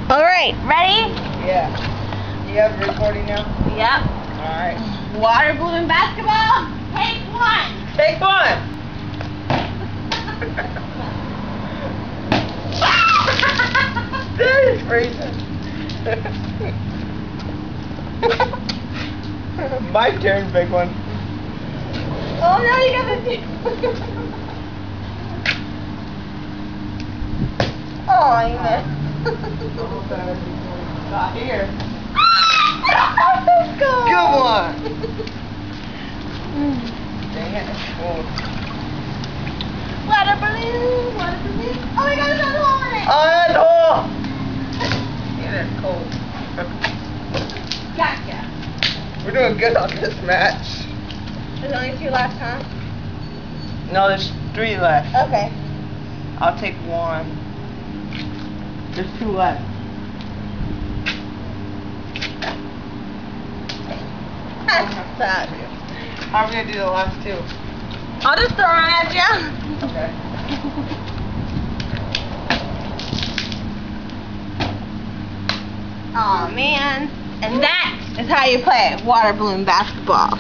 Alright, ready? Yeah. You have it recording now? Yep. Alright. Water balloon basketball. Take one. Take one. That is freezing. My turn, big one. Oh no, you got the Oh, you missed. Not here. Let's go. Good one. Dang it. Oh. Water balloon, water balloon. Oh my god, there's another hole in it. Oh, that's hole. Yeah, that's cold. Gotcha. We're doing good on this match. There's only 2 left, huh? No, there's 3 left. Okay. I'll take one. There's 2 left. That. I'm gonna do the last 2. I'll just throw them at you. Okay. Oh man. And that is how you play water balloon basketball.